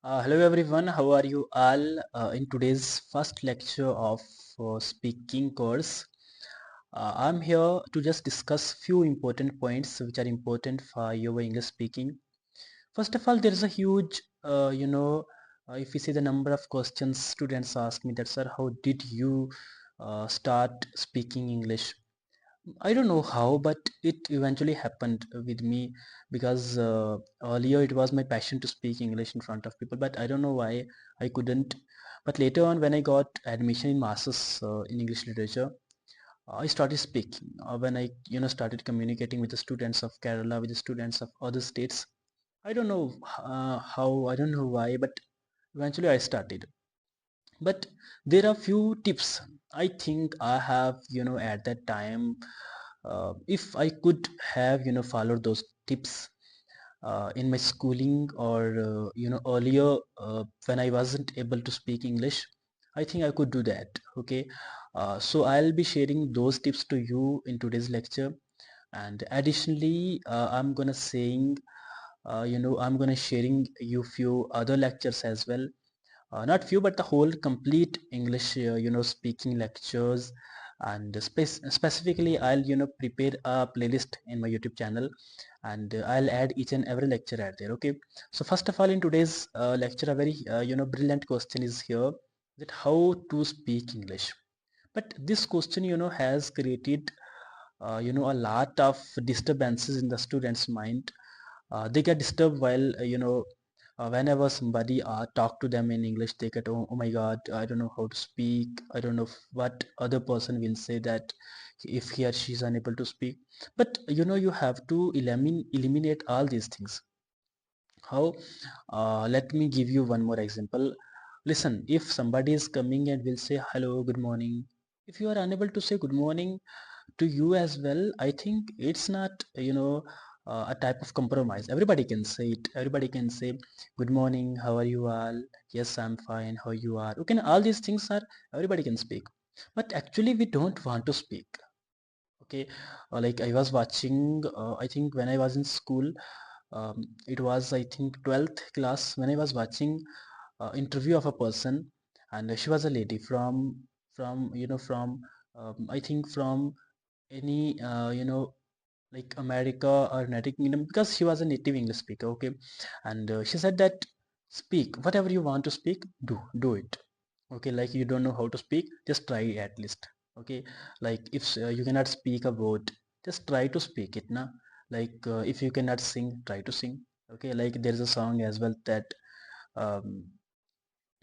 Hello everyone, how are you all? In today's first lecture of speaking course, I'm here to just discuss few important points which are important for your English speaking. First of all, there is a huge, if you see the number of questions students ask me that, sir, how did you start speaking English? I don't know how, but it eventually happened with me because earlier it was my passion to speak English in front of people, but I don't know why I couldn't. But later on, when I got admission in masters in English literature, I started speaking. When I started communicating with the students of Kerala, with the students of other states. I don't know how, I don't know why, but eventually I started. But there are few tips I think I have at that time, if I could have followed those tips in my schooling or earlier when I wasn't able to speak English, I think I could do that. Okay, so I'll be sharing those tips to you in today's lecture, and additionally I'm gonna saying I'm gonna sharing you few other lectures as well, not few but the whole complete English speaking lectures. And specifically I'll prepare a playlist in my YouTube channel, and I'll add each and every lecture out there. Okay, so first of all, in today's lecture, a very brilliant question is here, that how to speak English. But this question has created a lot of disturbances in the students mind. They get disturbed while whenever somebody talk to them in English, they get, oh my god, I don't know how to speak, I don't know what other person will say that if he or she is unable to speak. But you have to eliminate all these things. How? Let me give you one more example. Listen, if somebody is coming and will say hello, good morning, if you are unable to say good morning to you as well, I think it's not a type of compromise. Everybody can say it. Everybody can say good morning, how are you all? Yes, I'm fine, how you are? Okay, all these things are, everybody can speak, but actually we don't want to speak. Okay, like I was watching, I think when I was in school, it was I think 12th class, when I was watching interview of a person, and she was a lady from I think from any like America or United Kingdom, because she was a native English speaker. Okay, and she said that speak whatever you want to speak, do it. Okay, like you don't know how to speak, just try at least. Okay, like if you cannot speak a word, just try to speak it na. Like if you cannot sing, try to sing. Okay, like there is a song as well that um,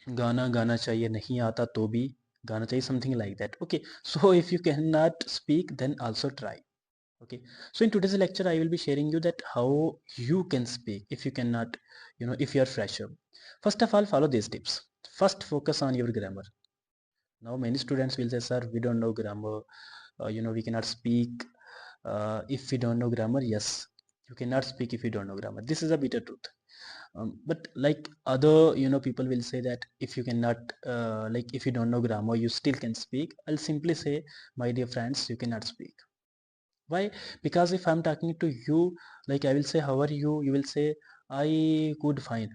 गाना गाना चाहिए नहीं आता तो भी गाना चाहिए, something like that. Okay, so if you cannot speak, then also try. Okay, so in today's lecture I will be sharing you that how you can speak if you cannot, if you are fresher. First of all, follow these tips. First, focus on your grammar. Now many students will say, sir, we don't know grammar, we cannot speak if we don't know grammar. Yes, you cannot speak if you don't know grammar. This is a bitter truth. But like other people will say that if you cannot like if you don't know grammar, you still can speak. I'll simply say, my dear friends, you cannot speak. Why? Because if I'm talking to you, like I will say, how are you? You will say, I could fine.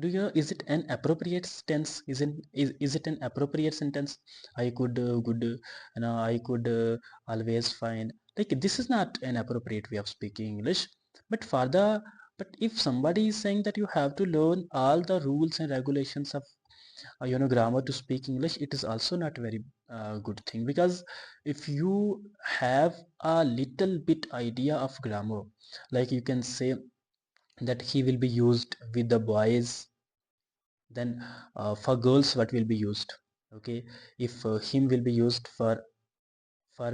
Do you know, is it an appropriate tense? Is it an appropriate sentence? I could good, I could always fine. Like this is not an appropriate way of speaking English. But for the, but if somebody is saying that you have to learn all the rules and regulations of grammar to speak English, it is also not a very good thing. Because if you have a little bit idea of grammar, like you can say that he will be used with the boys, then for girls what will be used? Okay, if him will be used for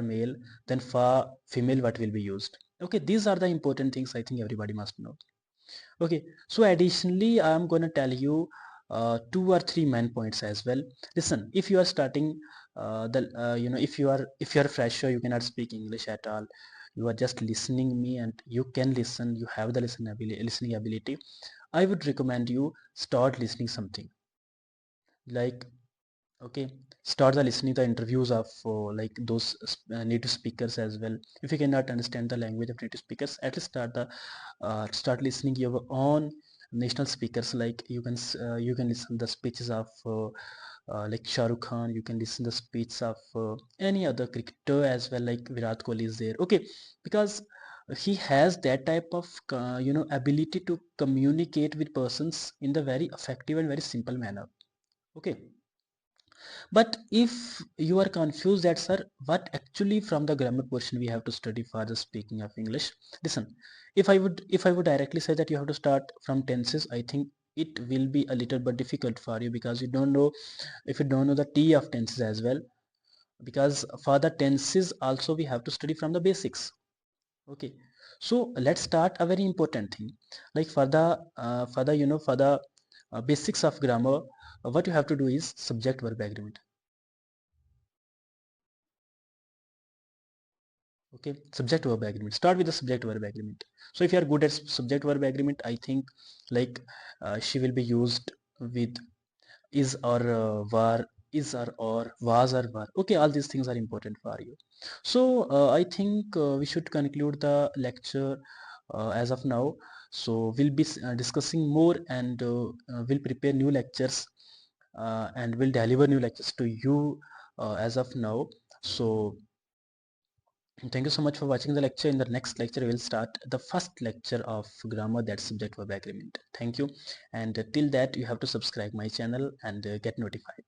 male, then for female what will be used? Okay, these are the important things I think everybody must know. Okay, so additionally I'm going to tell you two or three main points as well. Listen, if you are starting the if you are fresher, you cannot speak English at all, you are just listening me and you can listen, you have the listening ability, I would recommend you start listening something. Like, okay, start the listening the interviews of like those native speakers as well. If you cannot understand the language of native speakers, at least start listening your own national speakers, like you can listen the speeches of like Shah Rukh Khan. You can listen the speech of any other cricketer as well, like Virat Kohli is there. Okay, because he has that type of ability to communicate with persons in the very effective and very simple manner. Okay, but if you are confused that sir, what actually from the grammar portion we have to study for the speaking of English, listen, if I would directly say that you have to start from tenses, I think it will be a little bit difficult for you, because you don't know, if you don't know the T of tenses as well, because for the tenses also we have to study from the basics. Okay, so let's start a very important thing, like for the for the basics of grammar, what you have to do is subject verb agreement. Okay, subject verb agreement, start with the subject verb agreement. So if you are good at subject verb agreement, I think like she will be used with is or were, is or was or were. Okay, all these things are important for you. So I think we should conclude the lecture as of now. So we'll be discussing more, and we'll prepare new lectures, and we'll deliver new lectures to you as of now. So thank you so much for watching the lecture. In the next lecture, we will start the first lecture of grammar, that's subject verb agreement. Thank you. And till that, you have to subscribe my channel and get notified.